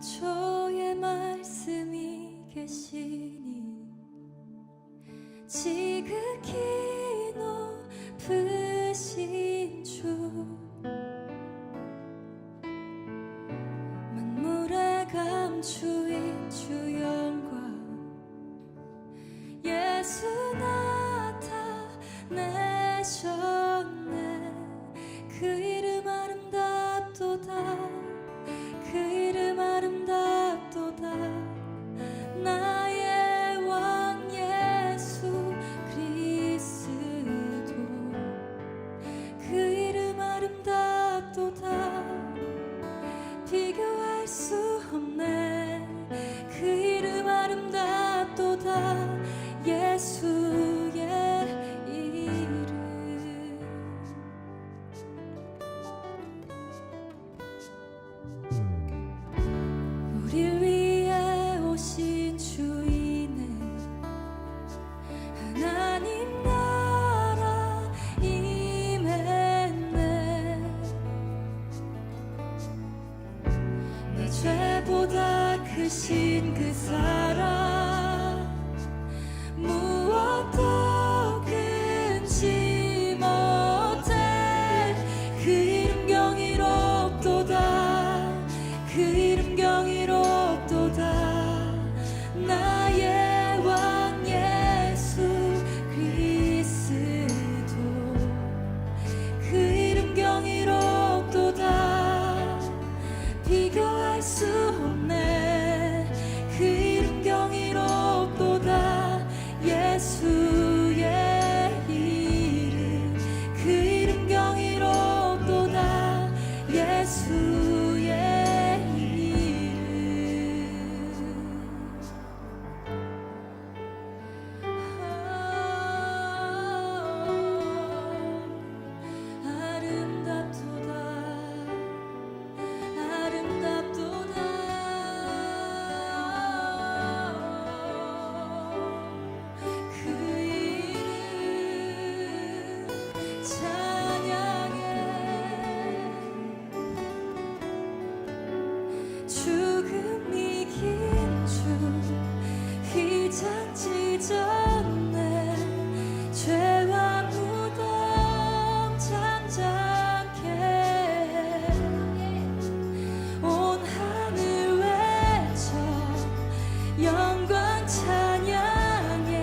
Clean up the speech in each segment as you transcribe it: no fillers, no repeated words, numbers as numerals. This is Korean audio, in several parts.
주의 말씀이 계시니 지극히 높으신 주 만물의 감추인 주 영광 예수 나타내셨네. 그 이름 아름답도다. 그 이름 아름답도다. 나의 왕 예수 그리스도 그 이름 아름답도다. 비교할 수 없네. 그 이름 아름답도다. 예수의 이름 우릴 위해 오신 주인은 하나님 나라 임했네. 내 죄보다 크신 그 사랑 무엇도 금치 못해. 그 이름 경이롭도다. 그 이름 경이롭도다. 나의 왕 예수 그리스도 그 이름 경이롭도다. 비교할 수 없네. 그 이름 경이롭도다. 예수의 이름 그 이름 경이롭도다. 예수의 죽음이 긴 주 휘장 찢었네. 죄와 무덤 잠잠케 온 하늘 외쳐 영광 찬양해.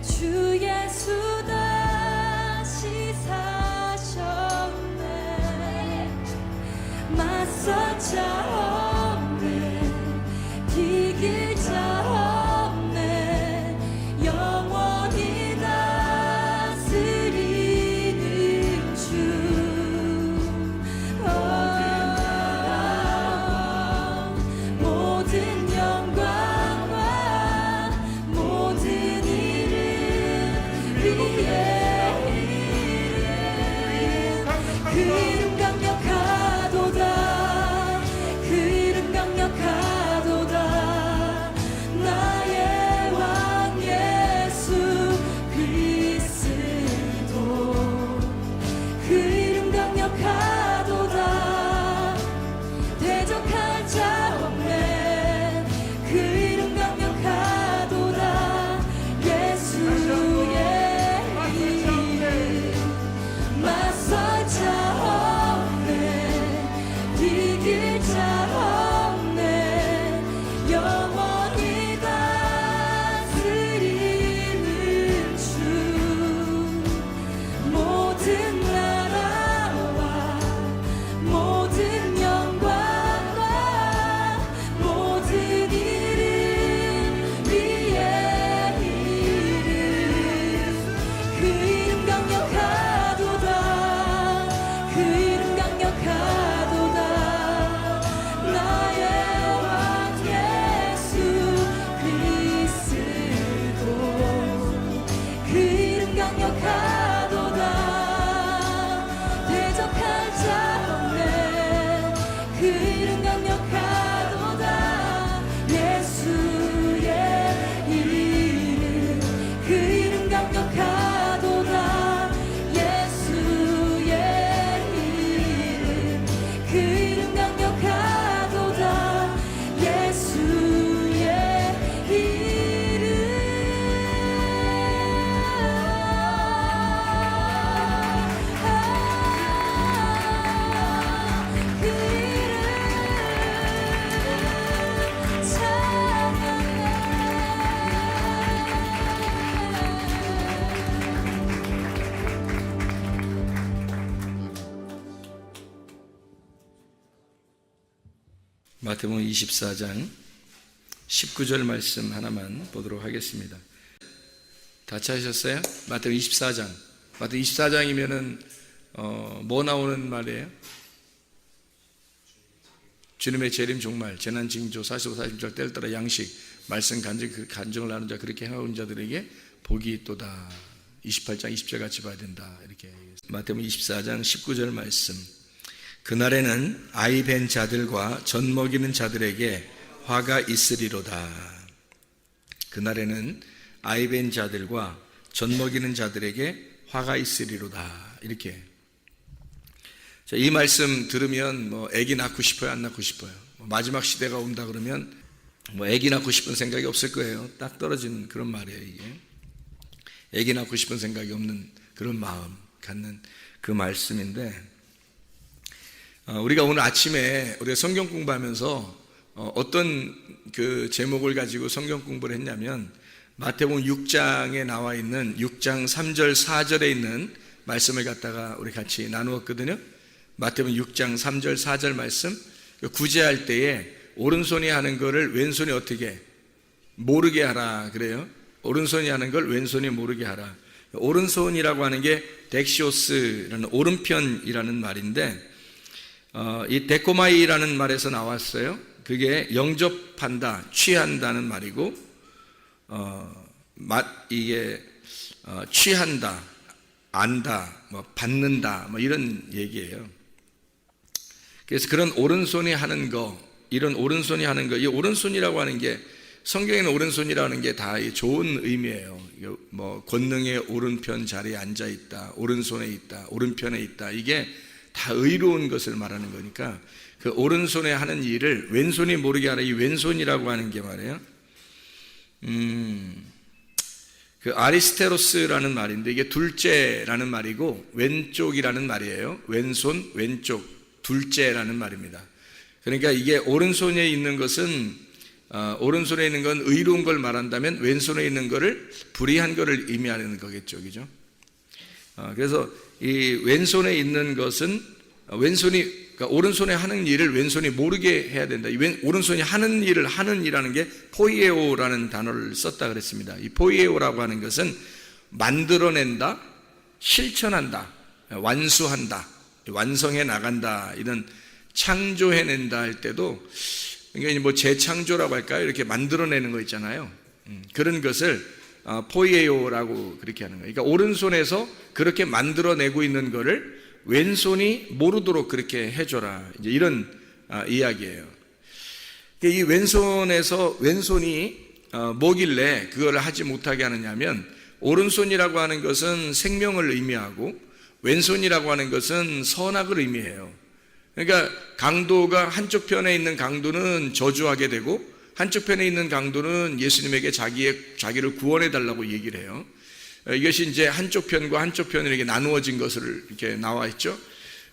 주 예수 다시 사셨네. 맞설 자 이길 자 없네. 영원히 다스리는 주 모든 영광과 모든 이름 위에 그 이름 강력하도다. 그 이름 강력하도다. 나의 왕 예수 그리스도 그 이름 강력하도다. 대적할 자 없네. 그 이름 강력하도다. 예수의 이름 맞설 자 없네. 이길 자 없네. 영원히 다스리는 주 모든 나라와 모든 영광과 모든 이름 위에 이름 그 이름 강력하도다. 그 이름 강력하도다. 나의 왕 예수 그리스도 그 이름 강력하도다. 대적할 자 없네. 그 이름 강력하도다. 예수의 이름 그 이름 강력하도다. 예수의 이름 그 이름 강력하도다. 마태복음 24장 19절 말씀 하나만 보도록 하겠습니다. 다 찾으셨어요? 마태복음 24장. 마태복음 24장이면은 뭐 나오는 말이에요? 주님의 재림 종말, 재난 징조, 45, 46절 때를 따라 양식, 말씀 간증을 하는 자, 그렇게 행하는 자들에게 복이 있도다. 28장 20절 같이 봐야 된다. 이렇게 마태복음 24장 19절 말씀. 그날에는 아이 벤 자들과 젖 먹이는 자들에게 화가 있으리로다. 그날에는 아이 벤 자들과 젖 먹이는 자들에게 화가 있으리로다. 이렇게. 자, 이 말씀 들으면 아기 낳고 싶어요, 안 낳고 싶어요? 마지막 시대가 온다 그러면 아기 낳고 싶은 생각이 없을 거예요. 딱 떨어지는 그런 말이에요, 이게. 아기 낳고 싶은 생각이 없는 그런 마음 갖는 그 말씀인데, 우리가 오늘 아침에 우리가 성경 공부하면서 어떤 그 제목을 가지고 성경 공부를 했냐면, 마태복음 6장에 나와 있는 6장 3절 4절에 있는 말씀을 갖다가 우리 같이 나누었거든요. 마태복음 6장 3절 4절 말씀, 구제할 때에 오른손이 하는 거를 왼손이 어떻게 모르게 하라 그래요. 오른손이 하는 걸 왼손이 모르게 하라. 오른손이라고 하는 게 덱시오스라는 오른편이라는 말인데, 이 데코마이라는 말에서 나왔어요. 그게 영접한다, 취한다는 말이고, 이게 취한다, 안다, 받는다, 이런 얘기예요. 그래서 그런 오른손이 하는 거, 이런 오른손이 하는 거, 이 오른손이라고 하는 게, 성경에는 오른손이라는 게 다 좋은 의미예요. 권능의 오른편 자리에 앉아 있다, 오른손에 있다, 오른편에 있다, 이게 다 의로운 것을 말하는 거니까, 그 오른손에 하는 일을 왼손이 모르게 하라, 이 왼손이라고 하는 게 말이에요. 그 아리스테로스라는 말인데, 이게 둘째라는 말이고 왼쪽이라는 말이에요. 왼손, 왼쪽, 둘째라는 말입니다. 그러니까 이게 오른손에 있는 것은 오른손에 있는 건 의로운 걸 말한다면, 왼손에 있는 거를 불의한 거를 의미하는 거겠죠, 그죠? 그래서 이 왼손에 있는 것은 그러니까 오른손에 하는 일을 왼손이 모르게 해야 된다. 오른손이 하는 일을 하는이라는 게 포이에오라는 단어를 썼다 그랬습니다. 이 포이에오라고 하는 것은 만들어낸다, 실천한다, 완수한다, 완성해 나간다, 이런 창조해낸다 할 때도, 그러니까 재창조라고 할까요? 이렇게 만들어내는 거 있잖아요. 그런 것을 포이에오라고 그렇게 하는 거예요. 그러니까 오른손에서 그렇게 만들어내고 있는 거를 왼손이 모르도록 그렇게 해줘라, 이제 이런 이야기예요. 이 왼손이 뭐길래 그걸 하지 못하게 하느냐면, 오른손이라고 하는 것은 생명을 의미하고 왼손이라고 하는 것은 선악을 의미해요. 그러니까 강도가 한쪽 편에 있는 강도는 저주하게 되고, 한쪽 편에 있는 강도는 예수님에게 자기를 구원해 달라고 얘기를 해요. 이것이 이제 한쪽 편과 한쪽 편으로 이렇게 나누어진 것을 이렇게 나와 있죠.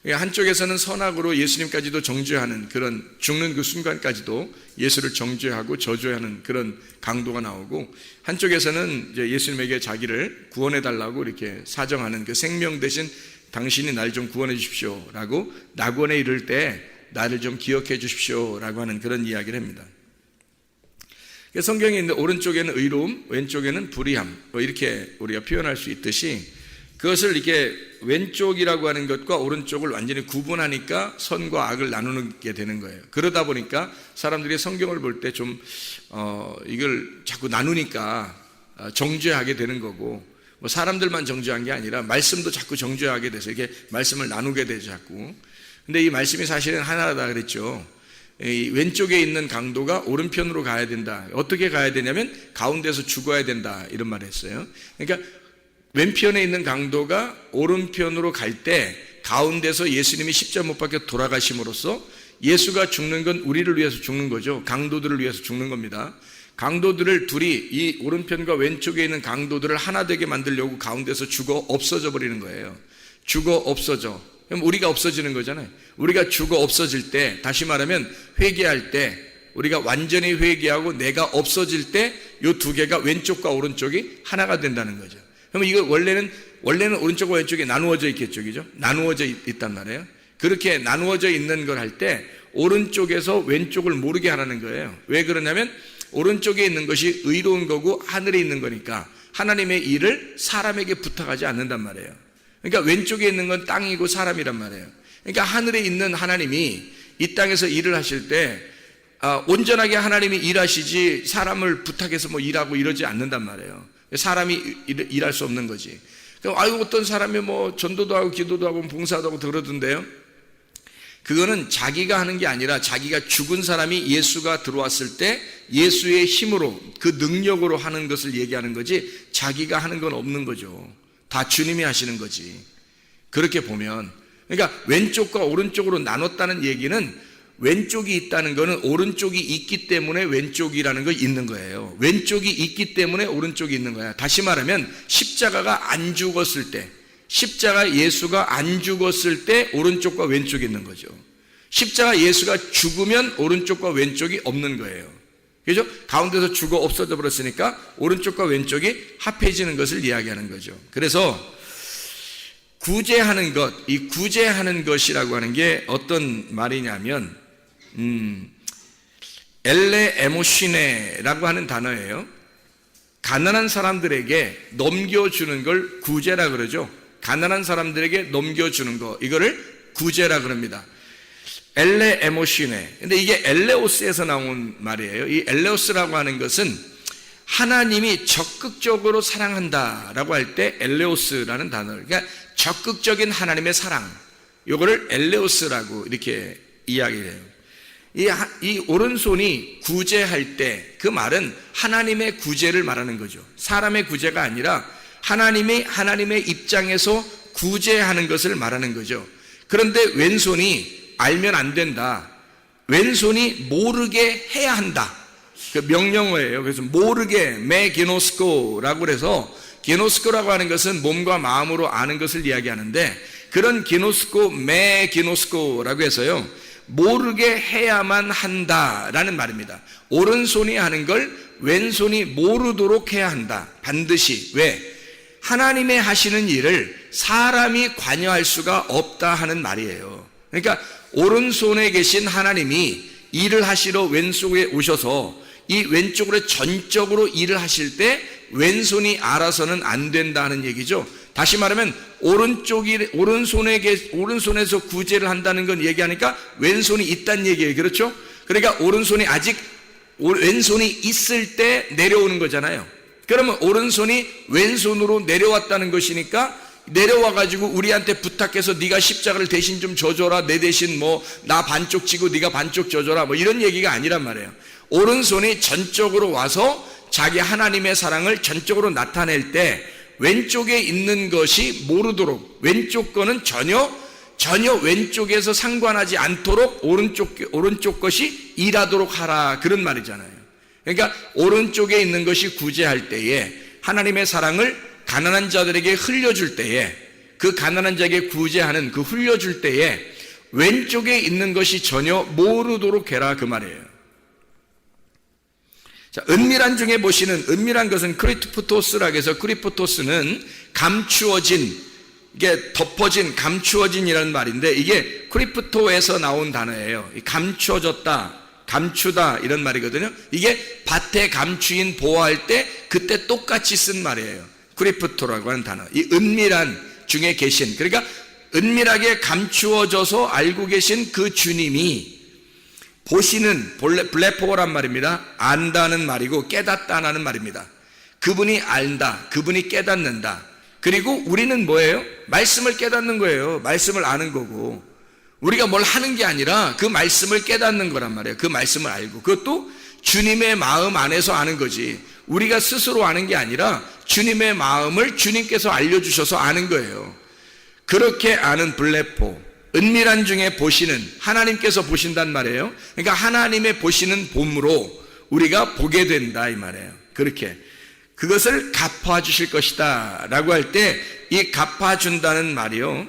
한쪽에서는 선악으로 예수님까지도 정죄하는, 그런 죽는 그 순간까지도 예수를 정죄하고 저주하는 그런 강도가 나오고, 한쪽에서는 이제 예수님에게 자기를 구원해 달라고 이렇게 사정하는, 그 생명 대신 당신이 날 좀 구원해 주십시오 라고 낙원에 이를 때 나를 좀 기억해 주십시오 라고 하는 그런 이야기를 합니다. 성경에 있는 오른쪽에는 의로움, 왼쪽에는 불의함, 이렇게 우리가 표현할 수 있듯이, 그것을 이렇게 왼쪽이라고 하는 것과 오른쪽을 완전히 구분하니까 선과 악을 나누게 되는 거예요. 그러다 보니까 사람들이 성경을 볼 때 좀 이걸 자꾸 나누니까 정죄하게 되는 거고, 사람들만 정죄한 게 아니라 말씀도 자꾸 정죄하게 돼서 이렇게 말씀을 나누게 되죠, 자꾸. 근데 이 말씀이 사실은 하나다 그랬죠. 이 왼쪽에 있는 강도가 오른편으로 가야 된다. 어떻게 가야 되냐면 가운데서 죽어야 된다, 이런 말을 했어요. 그러니까 왼편에 있는 강도가 오른편으로 갈 때 가운데서 예수님이 십자가 못 박혀 돌아가심으로써, 예수가 죽는 건 우리를 위해서 죽는 거죠. 강도들을 위해서 죽는 겁니다. 강도들을 둘이, 이 오른편과 왼쪽에 있는 강도들을 하나 되게 만들려고 가운데서 죽어 없어져 버리는 거예요. 죽어 없어져. 그럼 우리가 없어지는 거잖아요. 우리가 죽어 없어질 때, 다시 말하면 회개할 때, 우리가 완전히 회개하고 내가 없어질 때 이 두 개가, 왼쪽과 오른쪽이 하나가 된다는 거죠. 그러면 이거 원래는 오른쪽과 왼쪽이 나누어져 있겠죠, 그죠? 나누어져 있단 말이에요. 그렇게 나누어져 있는 걸 할 때 오른쪽에서 왼쪽을 모르게 하라는 거예요. 왜 그러냐면 오른쪽에 있는 것이 의로운 거고 하늘에 있는 거니까 하나님의 일을 사람에게 부탁하지 않는단 말이에요. 그러니까 왼쪽에 있는 건 땅이고 사람이란 말이에요. 그러니까 하늘에 있는 하나님이 이 땅에서 일을 하실 때 온전하게 하나님이 일하시지 사람을 부탁해서 뭐 일하고 이러지 않는단 말이에요. 사람이 일할 수 없는 거지. 어떤 사람이 뭐 전도도 하고 기도도 하고 봉사도 하고 그러던데요. 그거는 자기가 하는 게 아니라 자기가 죽은 사람이 예수가 들어왔을 때 예수의 힘으로 그 능력으로 하는 것을 얘기하는 거지 자기가 하는 건 없는 거죠. 다 주님이 하시는 거지. 그렇게 보면 그러니까 왼쪽과 오른쪽으로 나눴다는 얘기는 왼쪽이 있다는 것은 오른쪽이 있기 때문에 왼쪽이라는 거 있는 거예요. 왼쪽이 있기 때문에 오른쪽이 있는 거야. 다시 말하면 십자가가 안 죽었을 때, 십자가 예수가 안 죽었을 때 오른쪽과 왼쪽이 있는 거죠. 십자가 예수가 죽으면 오른쪽과 왼쪽이 없는 거예요. 그죠? 가운데서 죽어 없어져 버렸으니까 오른쪽과 왼쪽이 합해지는 것을 이야기하는 거죠. 그래서 구제하는 것, 이 구제하는 것이라고 하는 게 어떤 말이냐면 엘레 에모시네라고 하는 단어예요. 가난한 사람들에게 넘겨주는 걸 구제라 그러죠. 가난한 사람들에게 넘겨주는 거, 이거를 구제라 그럽니다. 엘레 에모시네. 근데 이게 엘레오스에서 나온 말이에요. 이 엘레오스라고 하는 것은 하나님이 적극적으로 사랑한다라고 할 때 엘레오스라는 단어를, 그러니까 적극적인 하나님의 사랑, 요거를 엘레오스라고 이렇게 이야기해요. 이 오른손이 구제할 때 그 말은 하나님의 구제를 말하는 거죠. 사람의 구제가 아니라 하나님의 입장에서 구제하는 것을 말하는 거죠. 그런데 왼손이 알면 안 된다. 왼손이 모르게 해야 한다. 그 명령어예요. 그래서 모르게 메기노스코라고 해서, 기노스코라고 하는 것은 몸과 마음으로 아는 것을 이야기하는데, 그런 기노스코 메기노스코라고 해서요, 모르게 해야만 한다라는 말입니다. 오른손이 하는 걸 왼손이 모르도록 해야 한다. 반드시. 왜? 하나님의 하시는 일을 사람이 관여할 수가 없다 하는 말이에요. 그러니까 오른손에 계신 하나님이 일을 하시러 왼쪽에 오셔서 이 왼쪽으로 전적으로 일을 하실 때 왼손이 알아서는 안 된다는 얘기죠. 다시 말하면 오른손에서 구제를 한다는 건 얘기하니까 왼손이 있다는 얘기예요. 그렇죠? 그러니까 왼손이 있을 때 내려오는 거잖아요. 그러면 오른손이 왼손으로 내려왔다는 것이니까 내려와가지고 우리한테 부탁해서 네가 십자가를 대신 좀 져줘라, 내 대신 뭐 나 반쪽 지고 네가 반쪽 져줘라, 뭐 이런 얘기가 아니란 말이에요. 오른손이 전적으로 와서 자기 하나님의 사랑을 전적으로 나타낼 때 왼쪽에 있는 것이 모르도록, 왼쪽 거는 전혀 왼쪽에서 상관하지 않도록 오른쪽 것이 일하도록 하라, 그런 말이잖아요. 그러니까 오른쪽에 있는 것이 구제할 때에 하나님의 사랑을 가난한 자들에게 흘려줄 때에, 그 가난한 자에게 구제하는 그 흘려줄 때에 왼쪽에 있는 것이 전혀 모르도록 해라, 그 말이에요. 자, 은밀한 중에 보시는, 은밀한 것은 크리프토스라고 해서, 크리프토스는 감추어진, 이게 덮어진, 감추어진이라는 말인데, 이게 크리프토에서 나온 단어예요. 감추어졌다, 감추다, 이런 말이거든요. 이게 밭에 감추인 보호할 때 그때 똑같이 쓴 말이에요. 크리프토라고 하는 단어. 이 은밀한 중에 계신, 그러니까 은밀하게 감추어져서 알고 계신 그 주님이 보시는, 블레포란 말입니다. 안다는 말이고 깨닫다는 말입니다. 그분이 안다, 그분이 깨닫는다. 그리고 우리는 뭐예요? 말씀을 깨닫는 거예요. 말씀을 아는 거고, 우리가 뭘 하는 게 아니라 그 말씀을 깨닫는 거란 말이에요. 그 말씀을 알고, 그것도 주님의 마음 안에서 아는 거지, 우리가 스스로 아는 게 아니라 주님의 마음을 주님께서 알려주셔서 아는 거예요. 그렇게 아는 블레포, 은밀한 중에 보시는, 하나님께서 보신단 말이에요. 그러니까 하나님의 보시는 봄으로 우리가 보게 된다, 이 말이에요. 그렇게 그것을 갚아주실 것이다 라고 할 때, 이 갚아준다는 말이요,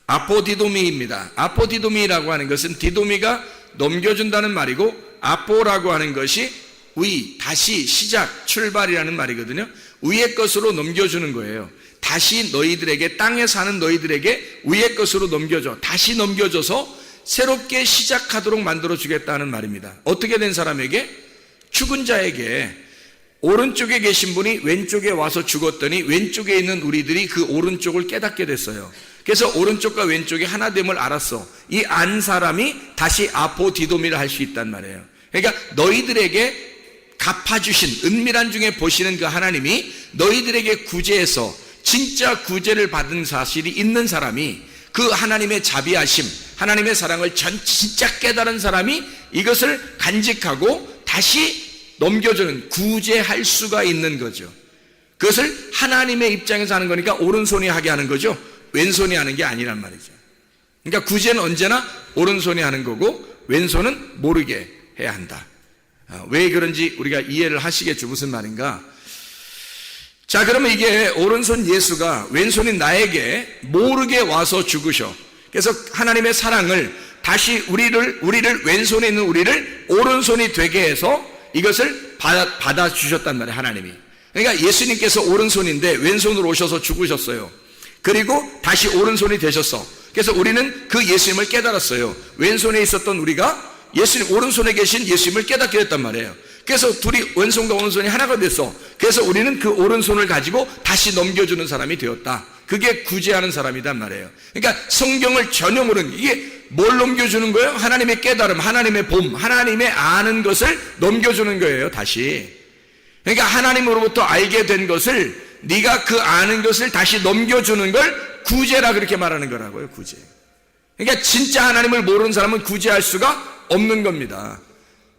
아포디도미입니다. 아포디도미라고 하는 것은 디도미가 넘겨준다는 말이고, 아포라고 하는 것이 위, 다시, 시작, 출발이라는 말이거든요. 위의 것으로 넘겨주는 거예요. 다시 너희들에게, 땅에 사는 너희들에게 위의 것으로 넘겨줘. 다시 넘겨줘서 새롭게 시작하도록 만들어 주겠다는 말입니다. 어떻게 된 사람에게? 죽은 자에게. 오른쪽에 계신 분이 왼쪽에 와서 죽었더니 왼쪽에 있는 우리들이 그 오른쪽을 깨닫게 됐어요. 그래서 오른쪽과 왼쪽이 하나됨을 알았어. 이 안 사람이 다시 아포디도미를 할 수 있단 말이에요. 그러니까 너희들에게 갚아주신 은밀한 중에 보시는 그 하나님이 너희들에게 구제해서 진짜 구제를 받은 사실이 있는 사람이, 그 하나님의 자비하심, 하나님의 사랑을 진짜 깨달은 사람이 이것을 간직하고 다시 넘겨주는, 구제할 수가 있는 거죠. 그것을 하나님의 입장에서 하는 거니까 오른손이 하게 하는 거죠. 왼손이 하는 게 아니란 말이죠. 그러니까 구제는 언제나 오른손이 하는 거고 왼손은 모르게 해야 한다. 왜 그런지 우리가 이해를 하시겠죠. 무슨 말인가? 자, 그러면 이게 오른손 예수가 왼손인 나에게 모르게 와서 죽으셔. 그래서 하나님의 사랑을 다시 우리를 왼손에 있는 우리를 오른손이 되게 해서 이것을 받아주셨단 말이에요. 하나님이. 그러니까 예수님께서 오른손인데 왼손으로 오셔서 죽으셨어요. 그리고 다시 오른손이 되셨어. 그래서 우리는 그 예수님을 깨달았어요. 왼손에 있었던 우리가 예수님, 오른손에 계신 예수님을 깨닫게 됐단 말이에요. 그래서 둘이 왼손과 오른손이 하나가 됐어. 그래서 우리는 그 오른손을 가지고 다시 넘겨주는 사람이 되었다. 그게 구제하는 사람이란 말이에요. 그러니까 성경을 전형으로는 이게 뭘 넘겨주는 거예요? 하나님의 깨달음, 하나님의 봄, 하나님의 아는 것을 넘겨주는 거예요. 다시. 그러니까 하나님으로부터 알게 된 것을, 네가 그 아는 것을 다시 넘겨주는 걸 구제라 그렇게 말하는 거라고요. 구제. 그러니까 진짜 하나님을 모르는 사람은 구제할 수가 없는 겁니다.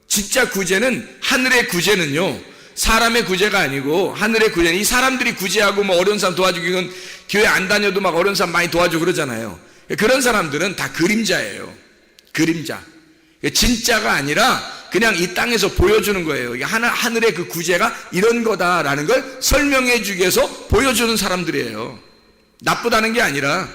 진짜 구제는, 하늘의 구제는요, 사람의 구제가 아니고 하늘의 구제는, 이 사람들이 구제하고 뭐 어려운 사람 도와주고, 이건 교회 안 다녀도 막 어려운 사람 많이 도와주고 그러잖아요. 그런 사람들은 다 그림자예요. 그림자. 진짜가 아니라 그냥 이 땅에서 보여주는 거예요. 하늘의 그 구제가 이런 거다라는 걸 설명해 주기 위해서 보여주는 사람들이에요. 나쁘다는 게 아니라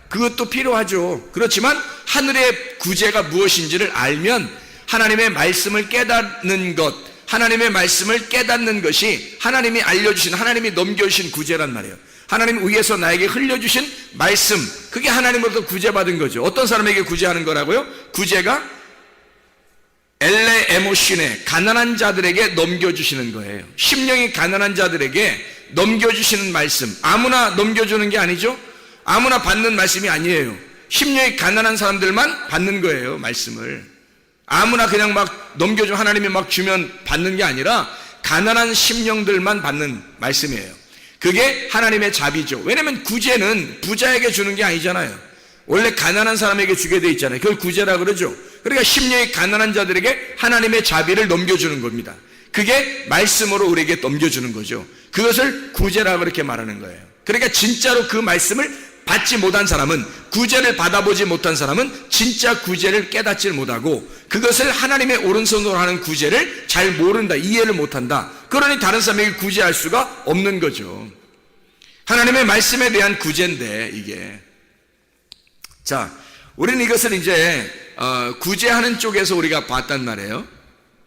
그것도 필요하죠. 그렇지만 하늘의 구제가 무엇인지를 알면 하나님의 말씀을 깨닫는 것, 하나님의 말씀을 깨닫는 것이 하나님이 알려주신, 하나님이 넘겨주신 구제란 말이에요. 하나님 위에서 나에게 흘려주신 말씀, 그게 하나님으로부터 구제받은 거죠. 어떤 사람에게 구제하는 거라고요? 구제가 엘레 에모신에 가난한 자들에게 넘겨주시는 거예요. 심령이 가난한 자들에게 넘겨주시는 말씀, 아무나 넘겨주는 게 아니죠. 아무나 받는 말씀이 아니에요. 심령이 가난한 사람들만 받는 거예요. 말씀을 아무나 그냥 막 넘겨줘, 하나님이 막 주면 받는 게 아니라 가난한 심령들만 받는 말씀이에요. 그게 하나님의 자비죠. 왜냐면 구제는 부자에게 주는 게 아니잖아요. 원래 가난한 사람에게 주게 돼 있잖아요. 그걸 구제라 그러죠. 그러니까 심령이 가난한 자들에게 하나님의 자비를 넘겨주는 겁니다. 그게 말씀으로 우리에게 넘겨주는 거죠. 그것을 구제라 그렇게 말하는 거예요. 그러니까 진짜로 그 말씀을 받지 못한 사람은, 구제를 받아보지 못한 사람은 진짜 구제를 깨닫지 못하고 그것을 하나님의 오른손으로 하는 구제를 잘 모른다, 이해를 못한다. 그러니 다른 사람에게 구제할 수가 없는 거죠. 하나님의 말씀에 대한 구제인데 이게. 자, 우리는 이것을 이제 구제하는 쪽에서 우리가 봤단 말이에요.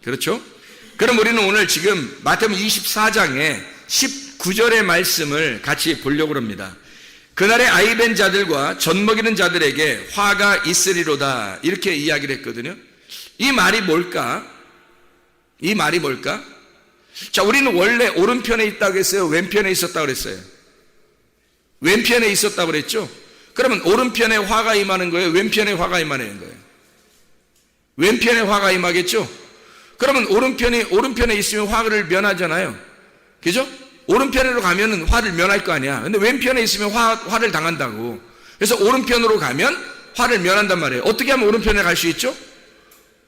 그렇죠? 그럼 우리는 오늘 지금 마태복음 24장에 19절의 말씀을 같이 보려고 합니다. 그날에 아이벤 자들과 젖먹이는 자들에게 화가 있으리로다, 이렇게 이야기를 했거든요. 이 말이 뭘까? 이 말이 뭘까? 자, 우리는 원래 오른편에 있다고 했어요? 왼편에 있었다고 그랬어요? 왼편에 있었다고 그랬죠? 그러면 오른편에 화가 임하는 거예요? 왼편에 화가 임하는 거예요? 왼편에 화가 임하겠죠? 그러면 오른편에 있으면 화를 면하잖아요. 그죠? 오른편으로 가면은 화를 면할 거 아니야. 근데 왼편에 있으면 화를 당한다고. 그래서 오른편으로 가면 화를 면한단 말이에요. 어떻게 하면 오른편에 갈 수 있죠?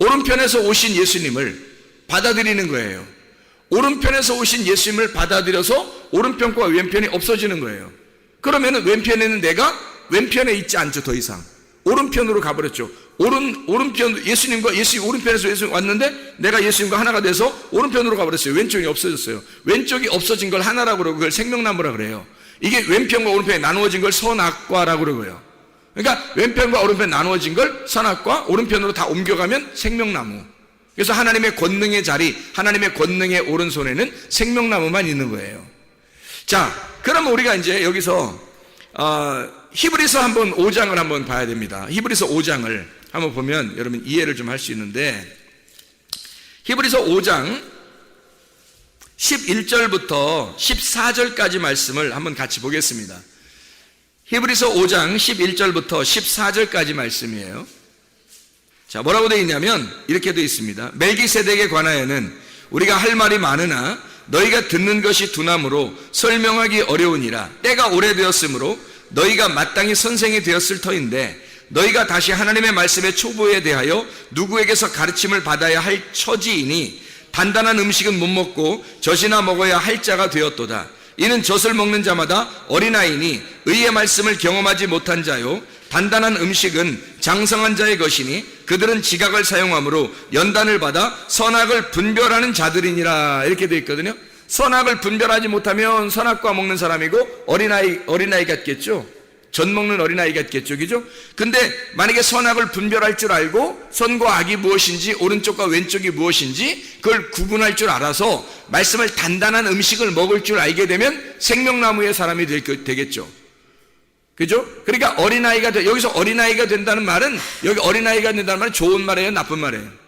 오른편에서 오신 예수님을 받아들이는 거예요. 오른편에서 오신 예수님을 받아들여서 오른편과 왼편이 없어지는 거예요. 그러면은 왼편에는 내가 왼편에 있지 않죠. 더 이상 오른편으로 가버렸죠. 오른편, 예수님과 예수님 오른편에서 예수님 왔는데 내가 예수님과 하나가 돼서 오른편으로 가버렸어요. 왼쪽이 없어졌어요. 왼쪽이 없어진 걸 하나라고 그러고 그걸 생명나무라 그래요. 이게 왼편과 오른편이 나누어진 걸 선악과라고 그러고요. 그러니까 왼편과 오른편 나누어진 걸 선악과, 오른편으로 다 옮겨가면 생명나무. 그래서 하나님의 권능의 자리, 하나님의 권능의 오른손에는 생명나무만 있는 거예요. 자, 그러면 우리가 이제 여기서 히브리서 한번 5장을 한번 봐야 됩니다. 히브리서 5장을 한번 보면 여러분 이해를 좀 할 수 있는데, 히브리서 5장 11절부터 14절까지 말씀을 한번 같이 보겠습니다. 히브리서 5장 11절부터 14절까지 말씀이에요. 자, 뭐라고 되어 있냐면 이렇게 되어 있습니다. 멜기세덱에 관하여는 우리가 할 말이 많으나 너희가 듣는 것이 둔함으로 설명하기 어려우니라. 때가 오래되었으므로 너희가 마땅히 선생이 되었을 터인데, 너희가 다시 하나님의 말씀의 초보에 대하여 누구에게서 가르침을 받아야 할 처지이니 단단한 음식은 못 먹고 젖이나 먹어야 할 자가 되었도다. 이는 젖을 먹는 자마다 어린아이니 의의 말씀을 경험하지 못한 자요, 단단한 음식은 장성한 자의 것이니 그들은 지각을 사용하므로 연단을 받아 선악을 분별하는 자들이니라. 이렇게 되어 있거든요. 선악을 분별하지 못하면 선악과 먹는 사람이고 어린아이 같겠죠. 젖 먹는 어린아이 같겠죠. 그죠? 근데 만약에 선악을 분별할 줄 알고 선과 악이 무엇인지 오른쪽과 왼쪽이 무엇인지 그걸 구분할 줄 알아서 말씀을 단단한 음식을 먹을 줄 알게 되면 생명나무의 사람이 되겠죠. 그죠? 그러니까 어린아이가 여기서 어린아이가 된다는 말은, 여기 어린아이가 된다는 말은 좋은 말이에요, 나쁜 말이에요?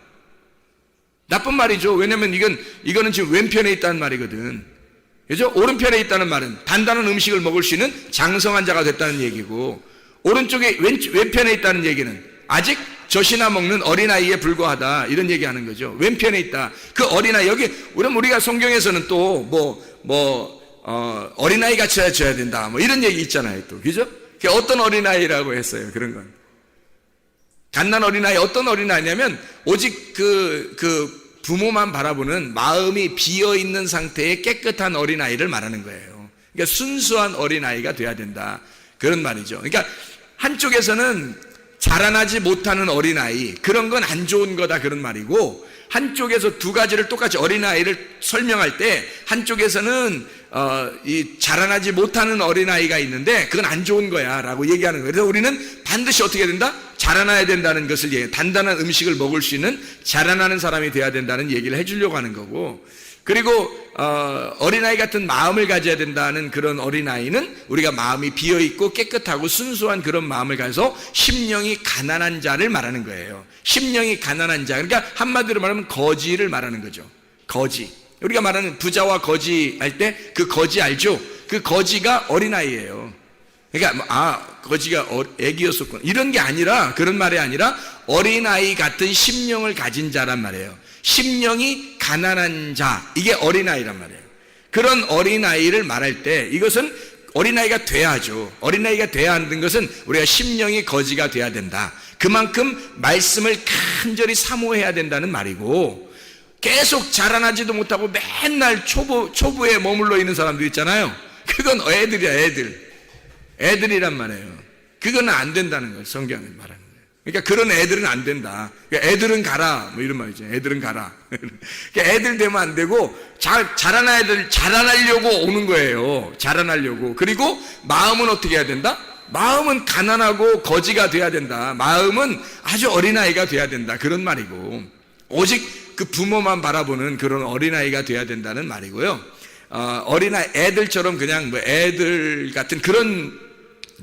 나쁜 말이죠. 왜냐면 이거는 지금 왼편에 있다는 말이거든. 그죠? 오른편에 있다는 말은 단단한 음식을 먹을 수 있는 장성한 자가 됐다는 얘기고, 오른쪽에 왼편에 있다는 얘기는 아직 젖이나 먹는 어린아이에 불과하다, 이런 얘기하는 거죠. 왼편에 있다. 그 어린아이, 여기 우리가 성경에서는 또 어린아이 같이 해줘야 된다, 뭐 이런 얘기 있잖아요, 또. 그죠? 어떤 어린아이라고 했어요, 그런 건. 갓난 어린아이, 어떤 어린아이냐면 오직 그 부모만 바라보는 마음이 비어있는 상태의 깨끗한 어린아이를 말하는 거예요. 그러니까 순수한 어린아이가 돼야 된다, 그런 말이죠. 그러니까 한쪽에서는 자라나지 못하는 어린아이, 그런 건 안 좋은 거다, 그런 말이고, 한쪽에서 두 가지를 똑같이 어린아이를 설명할 때 한쪽에서는 이 자라나지 못하는 어린아이가 있는데 그건 안 좋은 거야 라고 얘기하는 거예요. 그래서 우리는 반드시 어떻게 된다? 자라나야 된다는 것을 얘기해요. 단단한 음식을 먹을 수 있는 자라나는 사람이 돼야 된다는 얘기를 해주려고 하는 거고, 그리고 어린아이 같은 마음을 가져야 된다는 그런 어린아이는 우리가 마음이 비어있고 깨끗하고 순수한 그런 마음을 가져서 심령이 가난한 자를 말하는 거예요. 심령이 가난한 자, 그러니까 한마디로 말하면 거지를 말하는 거죠. 거지. 우리가 말하는 부자와 거지 할 때 그 거지 알죠? 그 거지가 어린아이예요. 그러니까 거지가 애기였었구나, 이런 게 아니라, 그런 말이 아니라 어린아이 같은 심령을 가진 자란 말이에요. 심령이 가난한 자, 이게 어린아이란 말이에요. 그런 어린아이를 말할 때 이것은 어린아이가 돼야 하죠. 어린아이가 돼야 하는 것은 우리가 심령이 거지가 돼야 된다, 그만큼 말씀을 간절히 사모해야 된다는 말이고, 계속 자라나지도 못하고 맨날 초부에 머물러 있는 사람도 있잖아요. 그건 애들이야, 애들이란 말이에요. 그건 안 된다는 거예요, 성경이 말하는 거예요. 그러니까 그런 애들은 안 된다. 그러니까 애들은 가라, 뭐 이런 말이죠. 애들은 가라. 그러니까 애들 되면 안 되고, 자라나려고 오는 거예요. 자라나려고. 그리고 마음은 어떻게 해야 된다? 마음은 가난하고 거지가 돼야 된다. 마음은 아주 어린아이가 돼야 된다, 그런 말이고, 오직 그 부모만 바라보는 그런 어린아이가 돼야 된다는 말이고요. 애들처럼 그냥 애들 같은 그런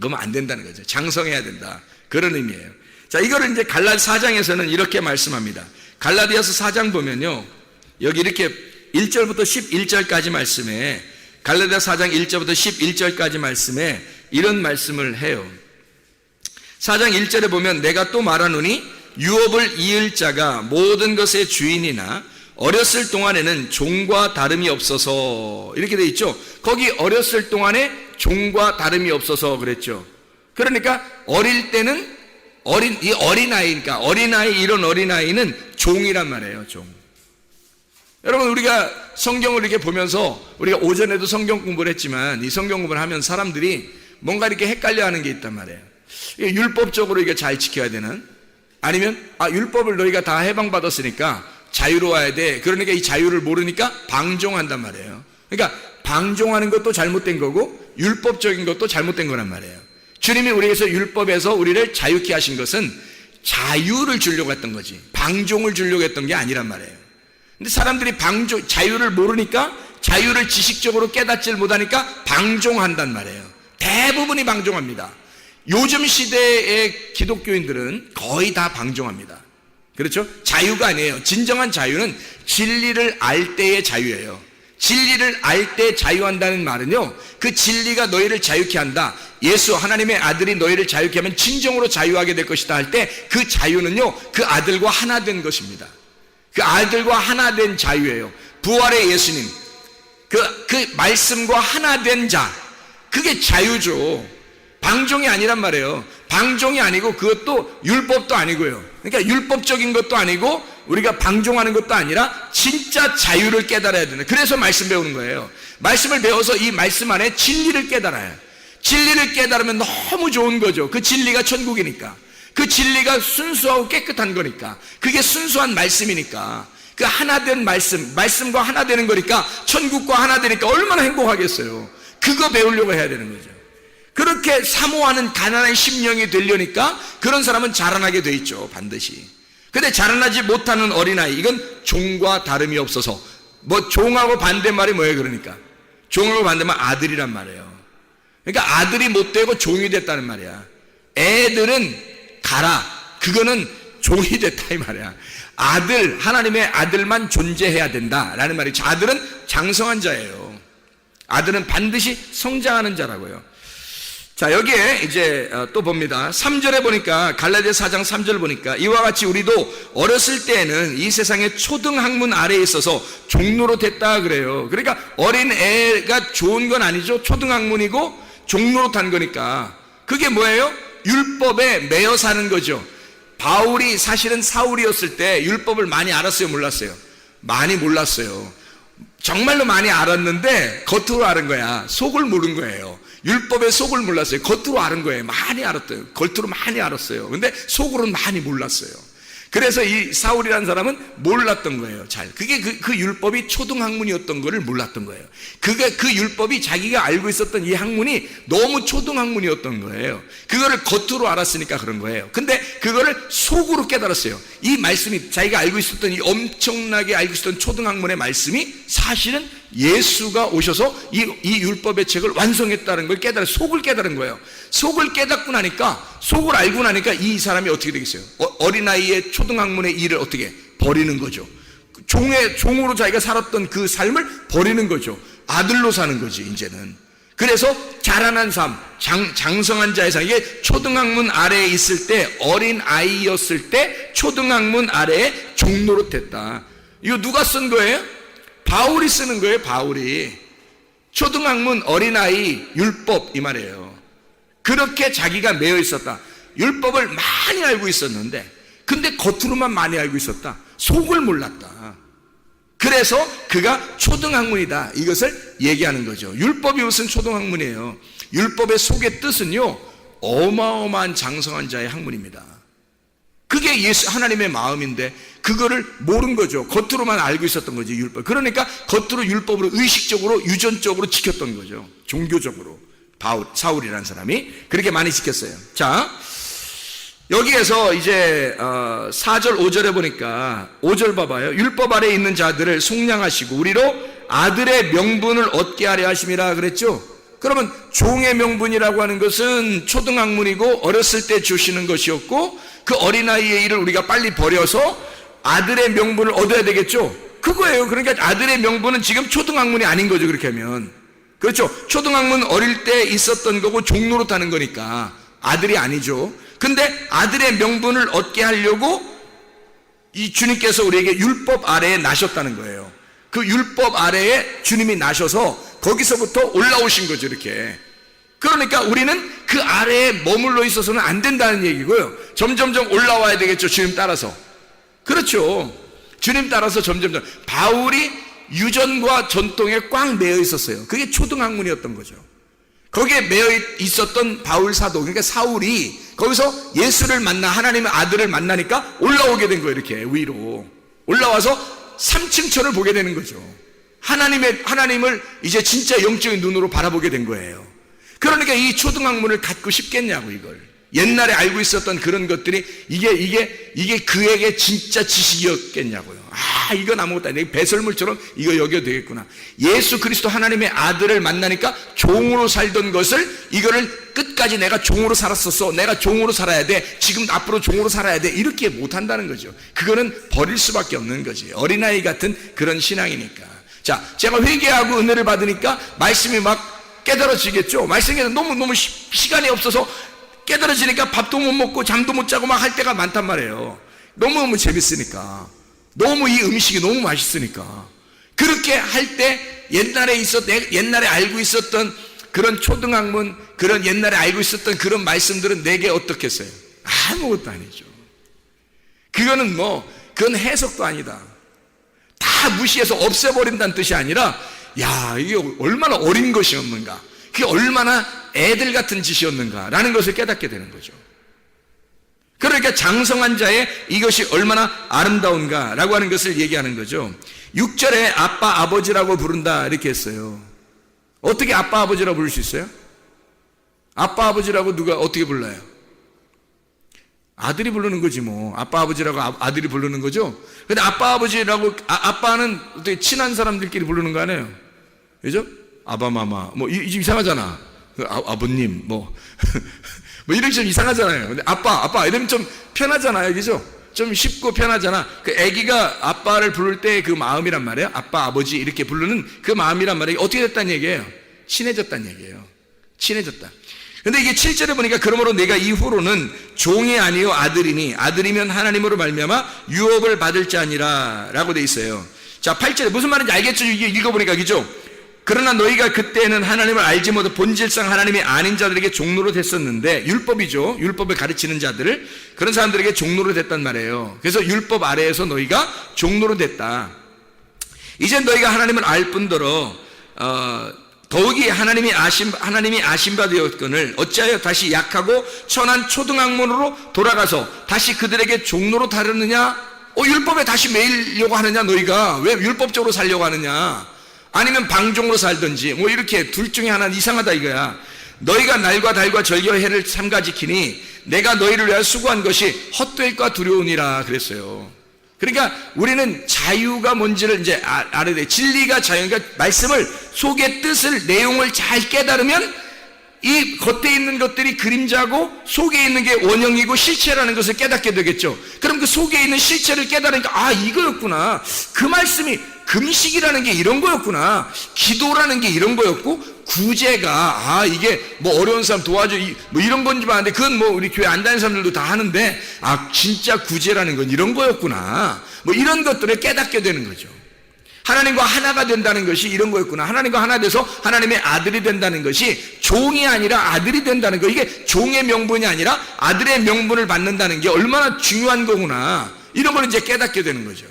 거면 안 된다는 거죠. 장성해야 된다, 그런 의미예요. 자, 이거를 이제 갈라디 4장에서는 이렇게 말씀합니다. 갈라디아서 4장 보면요, 여기 이렇게 1절부터 11절까지 말씀에, 갈라디아 4장 1절부터 11절까지 말씀에 이런 말씀을 해요. 4장 1절에 보면 내가 또 말하노니 유업을 이을 자가 모든 것의 주인이나 어렸을 동안에는 종과 다름이 없어서, 이렇게 돼 있죠. 거기 어렸을 동안에 종과 다름이 없어서 그랬죠. 그러니까 어릴 때는 이 어린아이니까, 이런 어린아이는 종이란 말이에요, 종. 여러분, 우리가 성경을 이렇게 보면서, 우리가 오전에도 성경 공부를 했지만, 이 성경 공부를 하면 사람들이 뭔가 이렇게 헷갈려 하는 게 있단 말이에요. 이게 율법적으로 이게 잘 지켜야 되는, 아니면 율법을 너희가 다 해방받았으니까 자유로워야 돼, 그러니까 이 자유를 모르니까 방종한단 말이에요. 그러니까 방종하는 것도 잘못된 거고 율법적인 것도 잘못된 거란 말이에요. 주님이 우리에게서 율법에서 우리를 자유케 하신 것은 자유를 주려고 했던 거지, 방종을 주려고 했던 게 아니란 말이에요. 근데 사람들이 자유를 모르니까, 자유를 지식적으로 깨닫질 못하니까 방종한단 말이에요. 대부분이 방종합니다. 요즘 시대의 기독교인들은 거의 다 방종합니다. 그렇죠? 자유가 아니에요. 진정한 자유는 진리를 알 때의 자유예요. 진리를 알 때 자유한다는 말은요, 그 진리가 너희를 자유케 한다. 예수 하나님의 아들이 너희를 자유케 하면 진정으로 자유하게 될 것이다 할 때 그 자유는요, 그 아들과 하나 된 것입니다. 그 아들과 하나 된 자유예요. 부활의 예수님, 그 말씀과 하나 된 자, 그게 자유죠. 방종이 아니란 말이에요. 방종이 아니고 그것도 율법도 아니고요. 그러니까 율법적인 것도 아니고 우리가 방종하는 것도 아니라 진짜 자유를 깨달아야 되는. 그래서 말씀 배우는 거예요. 말씀을 배워서 이 말씀 안에 진리를 깨달아요. 진리를 깨달으면 너무 좋은 거죠. 그 진리가 천국이니까. 그 진리가 순수하고 깨끗한 거니까. 그게 순수한 말씀이니까. 그 하나 된 말씀과 하나 되는 거니까, 천국과 하나 되니까 얼마나 행복하겠어요. 그거 배우려고 해야 되는 거죠. 그렇게 사모하는 가난한 심령이 되려니까 그런 사람은 자라나게 돼 있죠, 반드시. 근데 자라나지 못하는 어린아이, 이건 종과 다름이 없어서. 뭐 종하고 반대말이 뭐예요? 그러니까 종하고 반대말 아들이란 말이에요. 그러니까 아들이 못 되고 종이 됐다는 말이야. 애들은 가라, 그거는 종이 됐다 이 말이야. 아들, 하나님의 아들만 존재해야 된다라는 말이죠. 아들은 장성한 자예요. 아들은 반드시 성장하는 자라고요. 자, 여기에 이제 또 봅니다. 3절에 보니까, 갈라디아 4장 3절 보니까, 이와 같이 우리도 어렸을 때에는 이 세상의 초등학문 아래에 있어서 종로로 됐다 그래요. 그러니까 어린 애가 좋은 건 아니죠. 초등학문이고 종로로 탄 거니까. 그게 뭐예요? 율법에 매여 사는 거죠. 바울이 사실은 사울이었을 때 율법을 많이 알았어요, 몰랐어요? 많이 몰랐어요. 정말로 많이 알았는데 겉으로 아는 거야. 속을 모른 거예요. 율법의 속을 몰랐어요. 겉으로 아는 거예요. 많이 알았대요. 겉으로 많이 알았어요. 근데 속으로는 많이 몰랐어요. 그래서 이 사울이라는 사람은 몰랐던 거예요. 잘. 그게 그 율법이 초등학문이었던 거를 몰랐던 거예요. 그 율법이 자기가 알고 있었던 이 학문이 너무 초등학문이었던 거예요. 그거를 겉으로 알았으니까 그런 거예요. 근데 그거를 속으로 깨달았어요. 이 말씀이, 자기가 알고 있었던 이 엄청나게 알고 있었던 초등학문의 말씀이 사실은 예수가 오셔서 이 율법의 책을 완성했다는 걸 깨달아, 속을 깨달은 거예요. 속을 깨닫고 나니까, 속을 알고 나니까 이 사람이 어떻게 되겠어요? 어린아이의 초등학문의 일을 어떻게 버리는 거죠. 종으로 자기가 살았던 그 삶을 버리는 거죠. 아들로 사는 거지, 이제는. 그래서 자라난 삶, 장성한 자의 삶, 이게 초등학문 아래에 있을 때, 어린 아이였을 때 초등학문 아래에 종로로 됐다. 이거 누가 쓴 거예요? 바울이 쓰는 거예요, 바울이. 초등학문, 어린아이, 율법, 이 말이에요. 그렇게 자기가 매여 있었다. 율법을 많이 알고 있었는데, 근데 겉으로만 많이 알고 있었다. 속을 몰랐다. 그래서 그가 초등학문이다, 이것을 얘기하는 거죠. 율법이 무슨 초등학문이에요? 율법의 속의 뜻은요, 어마어마한 장성한 자의 학문입니다. 그게 예수 하나님의 마음인데 그거를 모른 거죠. 겉으로만 알고 있었던 거지, 율법. 그러니까 겉으로 율법으로 의식적으로 유전적으로 지켰던 거죠. 종교적으로. 사울이라는 사람이 그렇게 많이 지켰어요. 자, 여기에서 이제 4절 5절에 보니까 5절 봐봐요. 율법 아래에 있는 자들을 속량하시고 우리로 아들의 명분을 얻게 하려 하심이라 그랬죠. 그러면 종의 명분이라고 하는 것은 초등학문이고 어렸을 때 주시는 것이었고, 그 어린아이의 일을 우리가 빨리 버려서 아들의 명분을 얻어야 되겠죠. 그거예요. 그러니까 아들의 명분은 지금 초등학문이 아닌 거죠, 그렇게 하면. 그렇죠. 초등학문 어릴 때 있었던 거고 종로로 타는 거니까 아들이 아니죠. 근데 아들의 명분을 얻게 하려고 이 주님께서 우리에게 율법 아래에 나셨다는 거예요. 그 율법 아래에 주님이 나셔서 거기서부터 올라오신 거죠, 이렇게. 그러니까 우리는 그 아래에 머물러 있어서는 안 된다는 얘기고요. 점점점 올라와야 되겠죠, 주님 따라서. 그렇죠. 주님 따라서 점점점. 바울이 유전과 전통에 꽉 매여 있었어요. 그게 초등학문이었던 거죠. 거기에 매여 있었던 바울 사도, 그러니까 사울이 거기서 예수를 만나, 하나님의 아들을 만나니까 올라오게 된 거예요. 이렇게 위로 올라와서 3층천을 보게 되는 거죠. 하나님을 이제 진짜 영적인 눈으로 바라보게 된 거예요. 그러니까 이 초등학문을 갖고 싶겠냐고, 이걸. 옛날에 알고 있었던 그런 것들이 이게 그에게 진짜 지식이었겠냐고요. 이건 아무것도 아니야. 배설물처럼 이거 여겨도 되겠구나. 예수 그리스도 하나님의 아들을 만나니까 종으로 살던 것을 이거를 끝까지 내가 종으로 살았었어. 내가 종으로 살아야 돼. 지금 앞으로 종으로 살아야 돼. 이렇게 못한다는 거죠. 그거는 버릴 수밖에 없는 거지. 어린아이 같은 그런 신앙이니까. 자, 제가 회개하고 은혜를 받으니까 말씀이 막 깨달아지겠죠. 말씀에서 너무 시간이 없어서 깨달아지니까 밥도 못 먹고 잠도 못 자고 막 할 때가 많단 말이에요. 너무너무 재밌으니까. 너무 이 음식이 너무 맛있으니까. 그렇게 할 때 옛날에 알고 있었던 그런 초등학문, 그런 옛날에 알고 있었던 그런 말씀들은 내게 어떻겠어요? 아무것도 아니죠. 그건 해석도 아니다. 다 무시해서 없애버린다는 뜻이 아니라, 야, 이게 얼마나 어린 것이었는가. 그게 얼마나 애들 같은 짓이었는가라는 것을 깨닫게 되는 거죠. 그러니까 장성한 자의 이것이 얼마나 아름다운가라고 하는 것을 얘기하는 거죠. 6절에 아빠, 아버지라고 부른다 이렇게 했어요. 어떻게 아빠, 아버지라고 부를 수 있어요? 아빠, 아버지라고 누가 어떻게 불러요? 아들이 부르는 거지 뭐. 아빠, 아버지라고 아들이 부르는 거죠. 근데 아빠, 아버지라고 아빠는 어떻게 친한 사람들끼리 부르는 거 아니에요? 그죠? 아바마마 뭐 이상하잖아. 아버님 뭐 이런 좀 이상하잖아요. 근데 아빠 이러면 좀 편하잖아요. 그죠? 좀 쉽고 편하잖아. 그 아기가 아빠를 부를 때 그 마음이란 말이에요. 아빠, 아버지 이렇게 부르는 그 마음이란 말이에요. 어떻게 됐다는 얘기예요? 친해졌다는 얘기예요. 친해졌다. 근데 이게 7절에 보니까 그러므로 내가 이후로는 종이 아니요 아들이니 아들이면 하나님으로 말미암아 유업을 받을 자니라 라고 돼 있어요. 자, 8절에 무슨 말인지 알겠죠? 이게 읽어보니까. 그죠? 그러나 너희가 그때는 하나님을 알지 못해 본질상 하나님이 아닌 자들에게 종로로 됐었는데, 율법이죠. 율법을 가르치는 자들을, 그런 사람들에게 종로로 됐단 말이에요. 그래서 율법 아래에서 너희가 종로로 됐다. 이제 너희가 하나님을 알 뿐더러 더욱이 하나님이 아신 바 되었거늘 어찌하여 다시 약하고 천한 초등학문으로 돌아가서 다시 그들에게 종로로 다르느냐? 율법에 다시 매이려고 하느냐? 너희가 왜 율법적으로 살려고 하느냐? 아니면 방종으로 살든지 뭐 이렇게 둘 중에 하나는 이상하다 이거야. 너희가 날과 달과 절기와 해를 삼가 지키니 내가 너희를 위하여 수고한 것이 헛될까 두려우니라 그랬어요. 그러니까 우리는 자유가 뭔지를 이제 알아야 돼. 진리가 자유, 그러니까 말씀을 속의 뜻을, 내용을 잘 깨달으면 이 겉에 있는 것들이 그림자고 속에 있는 게 원형이고 실체라는 것을 깨닫게 되겠죠. 그럼 그 속에 있는 실체를 깨달으니까 이거였구나. 그 말씀이 금식이라는 게 이런 거였구나. 기도라는 게 이런 거였고, 구제가 이게 뭐 어려운 사람 도와줘 뭐 이런 건지 봤는데, 그건 뭐 우리 교회 안 다니는 사람들도 다 하는데, 진짜 구제라는 건 이런 거였구나. 뭐 이런 것들을 깨닫게 되는 거죠. 하나님과 하나가 된다는 것이 이런 거였구나. 하나님과 하나 돼서 하나님의 아들이 된다는 것이 종이 아니라 아들이 된다는 거. 이게 종의 명분이 아니라 아들의 명분을 받는다는 게 얼마나 중요한 거구나. 이런 걸 이제 깨닫게 되는 거죠.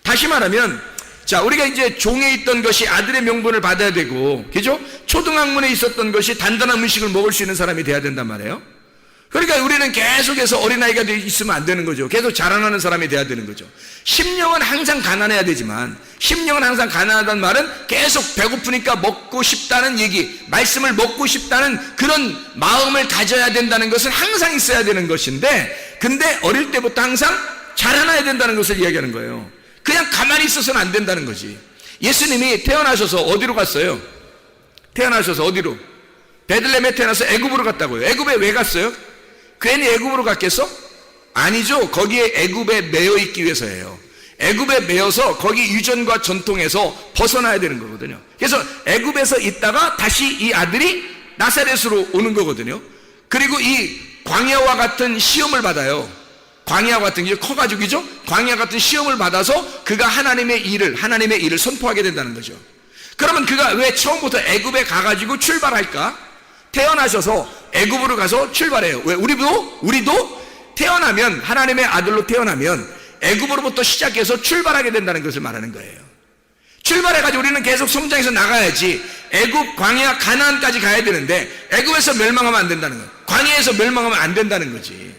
다시 말하면, 자, 우리가 이제 종에 있던 것이 아들의 명분을 받아야 되고, 그죠? 초등학문에 있었던 것이 단단한 음식을 먹을 수 있는 사람이 돼야 된단 말이에요. 그러니까 우리는 계속해서 어린아이가 있으면 안 되는 거죠. 계속 자라나는 사람이 돼야 되는 거죠. 심령은 항상 가난해야 되지만, 심령은 항상 가난하다는 말은 계속 배고프니까 먹고 싶다는 얘기, 말씀을 먹고 싶다는 그런 마음을 가져야 된다는 것은 항상 있어야 되는 것인데, 근데 어릴 때부터 항상 자라나야 된다는 것을 이야기하는 거예요. 그냥 가만히 있어서는 안 된다는 거지. 예수님이 태어나셔서 어디로 갔어요? 태어나셔서 어디로? 베들레헴에 태어나서 애굽으로 갔다고요. 애굽에 왜 갔어요? 괜히 애굽으로 갔겠어? 아니죠. 거기에 애굽에 매여 있기 위해서예요. 애굽에 매여서 거기 유전과 전통에서 벗어나야 되는 거거든요. 그래서 애굽에서 있다가 다시 이 아들이 나사렛으로 오는 거거든요. 그리고 이 광야와 같은 시험을 받아요. 광야 같은 게 커가지고, 그죠? 광야 같은 시험을 받아서 그가 하나님의 일을 선포하게 된다는 거죠. 그러면 그가 왜 처음부터 애굽에 가가지고 출발할까? 태어나셔서 애굽으로 가서 출발해요. 왜? 우리도 태어나면, 하나님의 아들로 태어나면 애굽으로부터 시작해서 출발하게 된다는 것을 말하는 거예요. 출발해가지고 우리는 계속 성장해서 나가야지. 애굽, 광야, 가나안까지 가야 되는데 애굽에서 멸망하면 안 된다는 거예요. 광야에서 멸망하면 안 된다는 거지.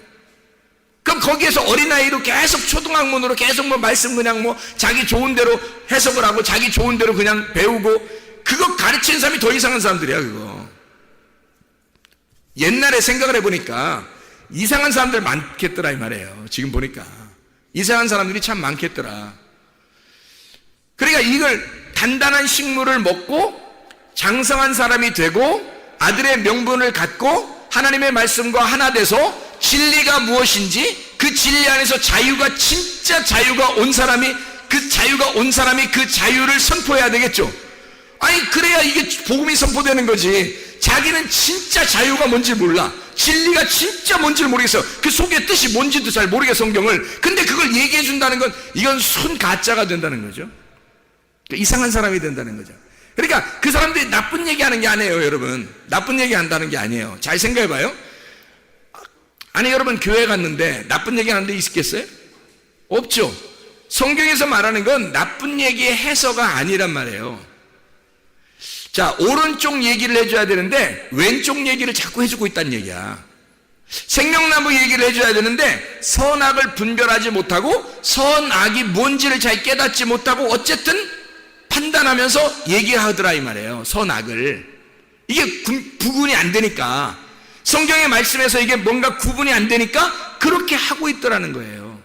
그럼 거기에서 어린아이로 계속 초등학문으로 계속 뭐 말씀 그냥 뭐 자기 좋은 대로 해석을 하고 자기 좋은 대로 그냥 배우고, 그거 가르치는 사람이 더 이상한 사람들이야, 그거. 옛날에 생각을 해보니까 이상한 사람들 많겠더라 이 말이에요. 지금 보니까 이상한 사람들이 참 많겠더라. 그러니까 이걸 단단한 식물을 먹고 장성한 사람이 되고 아들의 명분을 갖고 하나님의 말씀과 하나 돼서 진리가 무엇인지 그 진리 안에서 자유가 진짜 자유가 온 사람이 그 자유를 선포해야 되겠죠. 아니 그래야 이게 복음이 선포되는 거지. 자기는 진짜 자유가 뭔지 몰라. 진리가 진짜 뭔지를 모르겠어. 그 속의 뜻이 뭔지도 잘 모르겠어 성경을. 근데 그걸 얘기해 준다는 건 이건 순 가짜가 된다는 거죠. 그러니까 이상한 사람이 된다는 거죠. 그러니까 그 사람들이 나쁜 얘기하는 게 아니에요 여러분. 나쁜 얘기한다는 게 아니에요. 잘 생각해봐요. 아니 여러분 교회 갔는데 나쁜 얘기하는 데 있겠어요? 없죠. 성경에서 말하는 건 나쁜 얘기의 해서가 아니란 말이에요. 자, 오른쪽 얘기를 해줘야 되는데 왼쪽 얘기를 자꾸 해주고 있다는 얘기야. 생명나무 얘기를 해줘야 되는데 선악을 분별하지 못하고 선악이 뭔지를 잘 깨닫지 못하고 어쨌든 판단하면서 얘기하더라 이 말이에요. 선악을. 이게 구분이 안 되니까, 성경의 말씀에서 이게 뭔가 구분이 안 되니까 그렇게 하고 있더라는 거예요.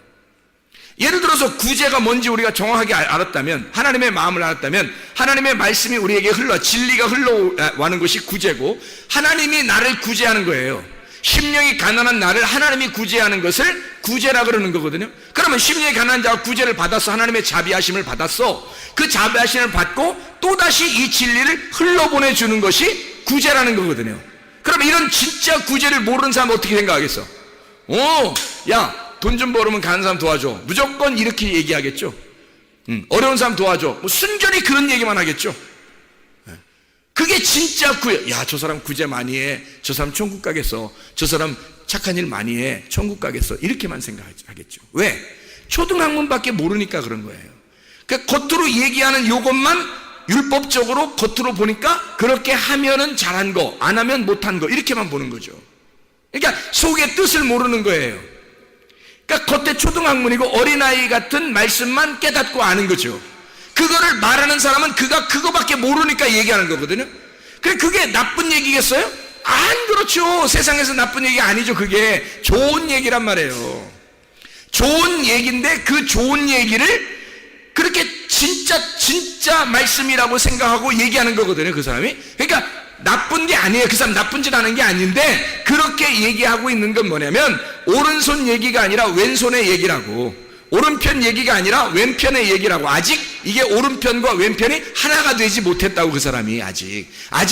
예를 들어서 구제가 뭔지 우리가 정확하게 알았다면, 하나님의 마음을 알았다면, 하나님의 말씀이 우리에게 진리가 흘러가는 것이 구제고, 하나님이 나를 구제하는 거예요. 심령이 가난한 나를 하나님이 구제하는 것을 구제라 그러는 거거든요. 그러면 심령이 가난한 자가 구제를 받았어. 하나님의 자비하심을 받았어. 그 자비하심을 받고 또다시 이 진리를 흘러보내주는 것이 구제라는 거거든요. 그럼 이런 진짜 구제를 모르는 사람은 어떻게 생각하겠어? 야, 돈 좀 벌으면 가는 사람 도와줘. 무조건 이렇게 얘기하겠죠. 어려운 사람 도와줘. 뭐 순전히 그런 얘기만 하겠죠. 그게 진짜 구제. 야, 저 사람 구제 많이 해. 저 사람 천국 가겠어. 저 사람 착한 일 많이 해. 천국 가겠어. 이렇게만 생각하겠죠. 왜? 초등학문밖에 모르니까 그런 거예요. 그러니까 겉으로 얘기하는 요것만 율법적으로 겉으로 보니까 그렇게 하면은 잘한 거, 안 하면 못한 거, 이렇게만 보는 거죠. 그러니까 속의 뜻을 모르는 거예요. 그러니까 겉에 초등학문이고 어린아이 같은 말씀만 깨닫고 아는 거죠. 그거를 말하는 사람은 그가 그거밖에 모르니까 얘기하는 거거든요. 그게 나쁜 얘기겠어요? 안 그렇죠. 세상에서 나쁜 얘기가 아니죠. 그게 좋은 얘기란 말이에요. 좋은 얘기인데 그 좋은 얘기를 그렇게 진짜 말씀이라고 생각하고 얘기하는 거거든요. 그 사람이. 그러니까 나쁜 게 아니에요. 그 사람 나쁜 짓 하는 게 아닌데 그렇게 얘기하고 있는 건 뭐냐면 오른손 얘기가 아니라 왼손의 얘기라고, 오른편 얘기가 아니라 왼편의 얘기라고. 아직 이게 오른편과 왼편이 하나가 되지 못했다고. 그 사람이 아직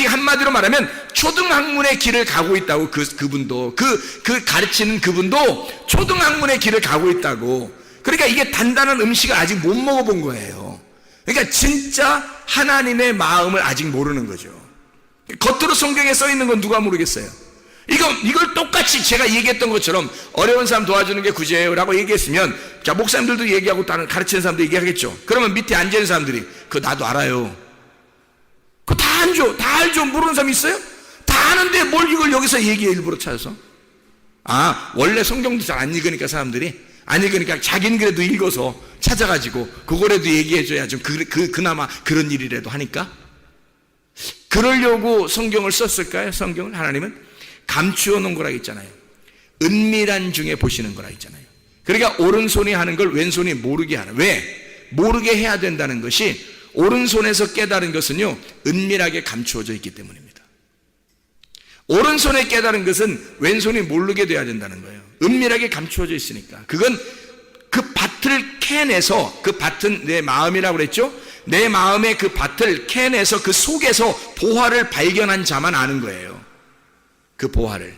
한마디로 말하면 초등학문의 길을 가고 있다고. 그분도 그 가르치는 그분도 초등학문의 길을 가고 있다고. 그러니까 이게 단단한 음식을 아직 못 먹어본 거예요. 그러니까 진짜 하나님의 마음을 아직 모르는 거죠. 겉으로 성경에 써 있는 건 누가 모르겠어요. 이걸 똑같이 제가 얘기했던 것처럼 어려운 사람 도와주는 게 구제예요 라고 얘기했으면, 자, 목사님들도 얘기하고 다른 가르치는 사람도 얘기하겠죠. 그러면 밑에 앉아있는 사람들이 그거 나도 알아요. 그거 다 알죠. 모르는 사람 있어요? 다 아는데 뭘 이걸 여기서 얘기해 일부러 찾아서. 원래 성경도 잘 안 읽으니까 사람들이 안 읽으니까 자기는 그래도 읽어서 찾아가지고 그거라도 얘기해줘야 좀 그나마 그런 일이라도 하니까. 그러려고 성경을 썼을까요? 성경을 하나님은 감추어 놓은 거라 했잖아요. 은밀한 중에 보시는 거라 했잖아요. 그러니까 오른손이 하는 걸 왼손이 모르게 하는. 왜? 모르게 해야 된다는 것이, 오른손에서 깨달은 것은요 은밀하게 감추어져 있기 때문입니다. 오른손에 깨달은 것은 왼손이 모르게 돼야 된다는 거예요. 은밀하게 감추어져 있으니까. 그건 그 밭을 캐내서, 그 밭은 내 마음이라고 그랬죠. 내 마음의 그 밭을 캐내서 그 속에서 보화를 발견한 자만 아는 거예요. 그 보화를.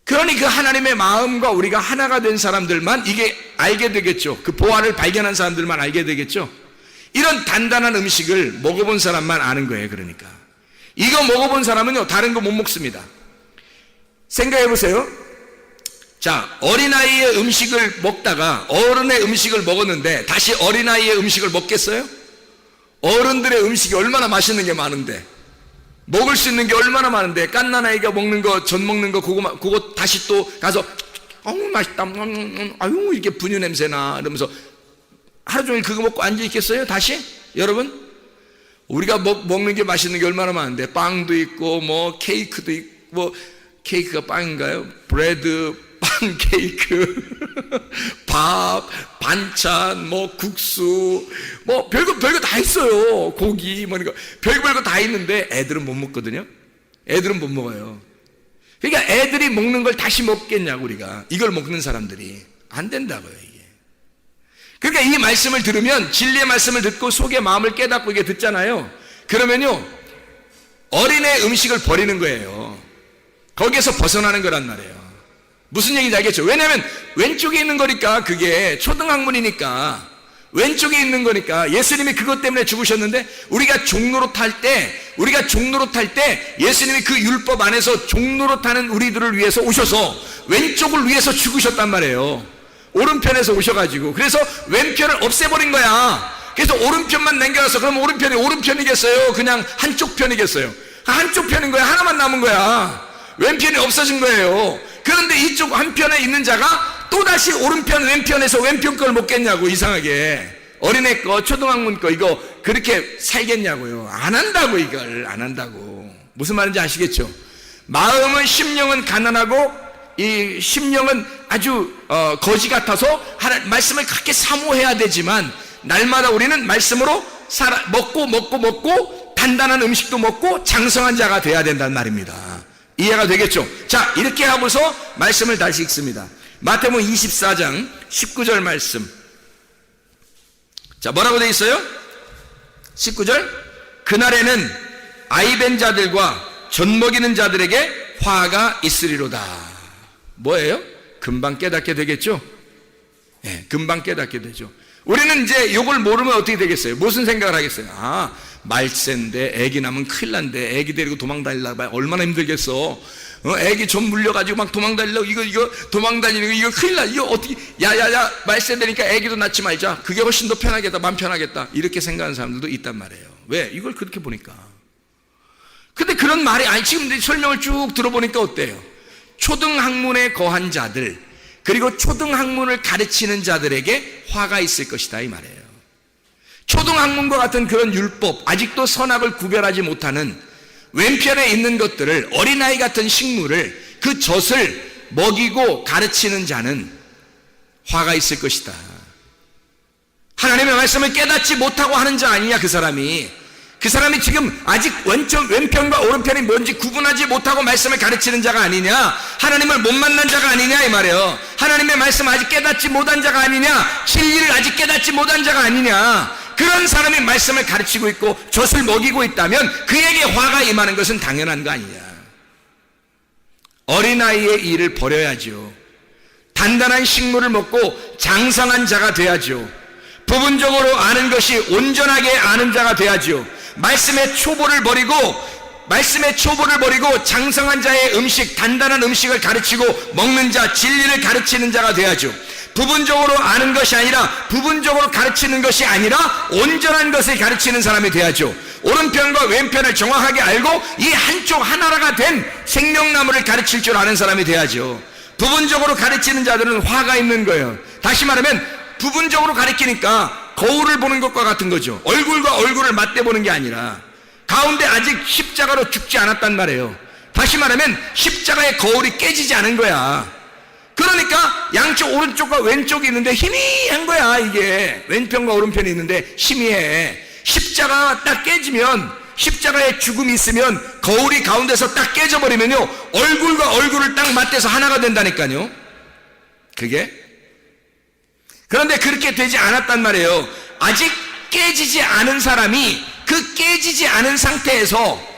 그러니 그 하나님의 마음과 우리가 하나가 된 사람들만 이게 알게 되겠죠. 그 보화를 발견한 사람들만 알게 되겠죠. 이런 단단한 음식을 먹어본 사람만 아는 거예요. 그러니까 이거 먹어본 사람은요 다른 거 못 먹습니다. 생각해 보세요. 자, 어린아이의 음식을 먹다가 어른의 음식을 먹었는데 다시 어린아이의 음식을 먹겠어요? 어른들의 음식이 얼마나 맛있는 게 많은데, 먹을 수 있는 게 얼마나 많은데, 깐난아이가 먹는 거, 전 먹는 거, 그거 다시 또 가서 맛있다, 아유 이렇게 분유 냄새나 이러면서 하루 종일 그거 먹고 앉아 있겠어요? 다시? 여러분, 우리가 먹는 게 맛있는 게 얼마나 많은데, 빵도 있고 뭐 케이크도 있고, 뭐 케이크가 빵인가요? 브레드, 빵, 케이크, 밥, 반찬, 뭐 국수, 뭐 별거 다 있어요. 고기, 뭐 이거 별거 다 있는데 애들은 못 먹거든요. 애들은 못 먹어요. 그러니까 애들이 먹는 걸 다시 먹겠냐고, 우리가. 이걸 먹는 사람들이. 안 된다고요, 이게. 그러니까 이 말씀을 들으면, 진리의 말씀을 듣고 속의 마음을 깨닫고 이게 듣잖아요. 그러면요, 어린애 음식을 버리는 거예요. 거기에서 벗어나는 거란 말이에요. 무슨 얘기인지 알겠죠? 왜냐하면 왼쪽에 있는 거니까, 그게 초등학문이니까 왼쪽에 있는 거니까. 예수님이 그것 때문에 죽으셨는데, 우리가 종로로 탈 때 예수님이 그 율법 안에서 종로로 타는 우리들을 위해서 오셔서 왼쪽을 위해서 죽으셨단 말이에요. 오른편에서 오셔가지고. 그래서 왼편을 없애버린 거야. 그래서 오른편만 남겨놔서, 그럼 오른편이 오른편이겠어요? 그냥 한쪽 편이겠어요? 한쪽 편인 거야. 하나만 남은 거야. 왼편이 없어진 거예요. 그런데 이쪽 한편에 있는 자가 또다시 오른편 왼편에서 왼편 걸 먹겠냐고. 이상하게 어린애 거, 초등학문 거 이거 그렇게 살겠냐고요. 안 한다고. 이걸 안 한다고. 무슨 말인지 아시겠죠? 마음은, 심령은 가난하고 이 심령은 아주 거지 같아서 말씀을 그렇게 사모해야 되지만, 날마다 우리는 말씀으로 먹고 단단한 음식도 먹고 장성한 자가 돼야 된다는 말입니다. 이해가 되겠죠? 자, 이렇게 하고서 말씀을 다시 읽습니다. 마태복음 24장 19절 말씀. 자, 뭐라고 되어 있어요? 19절. 그날에는 아이벤 자들과 젖먹이는 자들에게 화가 있으리로다. 뭐예요? 금방 깨닫게 되겠죠? 네, 금방 깨닫게 되죠. 우리는 이제 이걸 모르면 어떻게 되겠어요? 무슨 생각을 하겠어요? 아, 말세인데 애기 낳으면 큰일 난데 애기 데리고 도망 다니려고 얼마나 힘들겠어. 애기 좀 물려가지고 막 도망 다니려고 이거 도망 다니는 거 이거 큰일 나. 이거 어떻게, 야야야, 말세 되니까 애기도 낳지 말자. 그게 훨씬 더 편하겠다, 마음 편하겠다. 이렇게 생각하는 사람들도 있단 말이에요. 왜? 이걸 그렇게 보니까. 근데 그런 말이 아니, 지금 설명을 쭉 들어보니까 어때요? 초등학문에 거한 자들, 그리고 초등학문을 가르치는 자들에게 화가 있을 것이다, 이 말이에요. 초등학문과 같은 그런 율법, 아직도 선악을 구별하지 못하는 왼편에 있는 것들을, 어린아이 같은 식물을, 그 젖을 먹이고 가르치는 자는 화가 있을 것이다. 하나님의 말씀을 깨닫지 못하고 하는 자 아니냐, 그 사람이. 그 사람이 지금 아직 왼편과 오른편이 뭔지 구분하지 못하고 말씀을 가르치는 자가 아니냐, 하나님을 못 만난 자가 아니냐, 이 말이에요. 하나님의 말씀 아직 깨닫지 못한 자가 아니냐, 진리를 아직 깨닫지 못한 자가 아니냐. 그런 사람이 말씀을 가르치고 있고 젖을 먹이고 있다면 그에게 화가 임하는 것은 당연한 거 아니냐. 어린아이의 일을 버려야죠. 단단한 식물을 먹고 장성한 자가 돼야죠. 부분적으로 아는 것이 온전하게 아는 자가 돼야죠. 말씀의 초보를 버리고 장성한 자의 음식, 단단한 음식을 가르치고 먹는 자, 진리를 가르치는 자가 돼야죠. 부분적으로 아는 것이 아니라, 부분적으로 가르치는 것이 아니라 온전한 것을 가르치는 사람이 돼야죠. 오른편과 왼편을 정확하게 알고 이 한쪽 하나가 된 생명나무를 가르칠 줄 아는 사람이 돼야죠. 부분적으로 가르치는 자들은 화가 있는 거예요. 다시 말하면 부분적으로 가르치니까 거울을 보는 것과 같은 거죠. 얼굴과 얼굴을 맞대보는 게 아니라 가운데 아직 십자가로 죽지 않았단 말이에요. 다시 말하면 십자가의 거울이 깨지지 않은 거야. 그러니까 양쪽 오른쪽과 왼쪽이 있는데 희미한 거야. 이게 왼편과 오른편이 있는데 희미해. 십자가가 딱 깨지면, 십자가에 죽음이 있으면 거울이 가운데서 딱 깨져버리면요, 얼굴과 얼굴을 딱 맞대서 하나가 된다니까요. 그게. 그런데 그렇게 되지 않았단 말이에요. 아직 깨지지 않은 사람이 그 깨지지 않은 상태에서,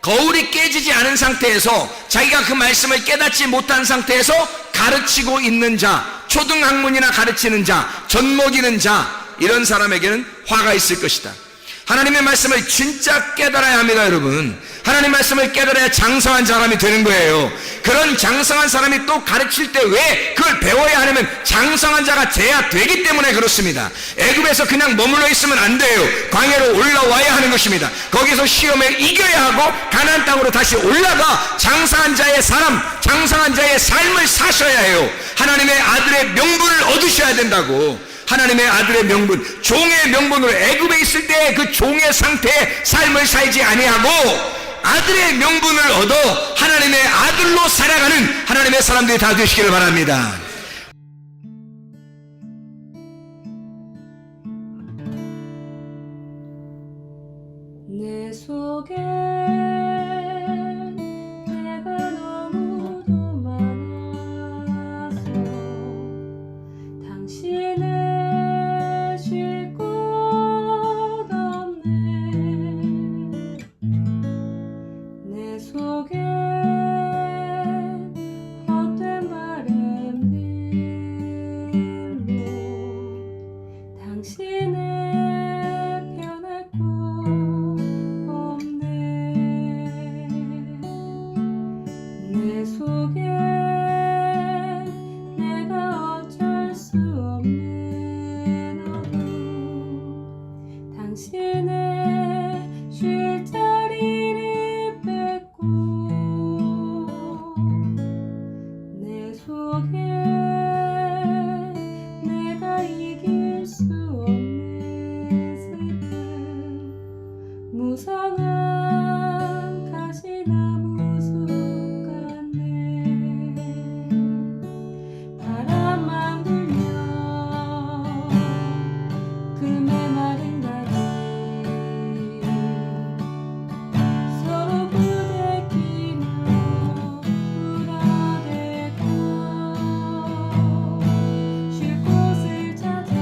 거울이 깨지지 않은 상태에서, 자기가 그 말씀을 깨닫지 못한 상태에서 가르치고 있는 자, 초등학문이나 가르치는 자, 젖먹이는 자, 이런 사람에게는 화가 있을 것이다. 하나님의 말씀을 진짜 깨달아야 합니다, 여러분. 하나님의 말씀을 깨달아야 장성한 사람이 되는 거예요. 그런 장성한 사람이 또 가르칠 때 왜 그걸 배워야 하냐면 장성한 자가 돼야 되기 때문에 그렇습니다. 애굽에서 그냥 머물러 있으면 안 돼요. 광야로 올라와야 하는 것입니다. 거기서 시험에 이겨야 하고 가나안 땅으로 다시 올라가 장성한 자의 사람, 장성한 자의 삶을 사셔야 해요. 하나님의 아들의 명분을 얻으셔야 된다고. 하나님의 아들의 명분, 종의 명분으로 애굽에 있을 때 그 종의 상태의 삶을 살지 아니하고 아들의 명분을 얻어 하나님의 아들로 살아가는 하나님의 사람들이 다 되시기를 바랍니다. 속에 내가 너무도 많아서 당신을 쉴 곳 없네. 내 속에 헛된 바램들로 당신을 내 속에 내가 어쩔 수 없는 어둠 당신의 쉴 자리를 뺏고 내 속에 내가 이길 수 없는 슬픔 무성한 가시나무 바람만 불면 그 메마른 다리 서로 부대끼며 울어대고 쉴 곳을 찾아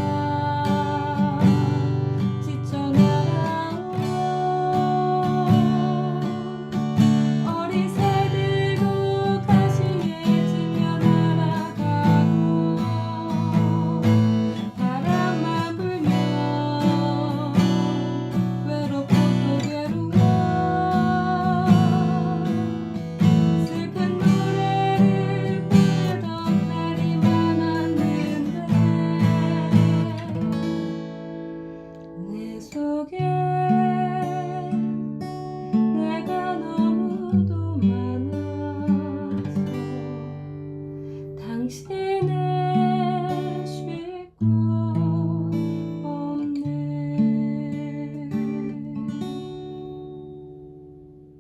지쳐 날아온 어리새 들고 가시에 지며 날아가고 바람만 불면 외롭고 또 괴로워 슬픈 노래를 부르던 날이 많았는데 내 속에 내가 너무도 많아서 당신을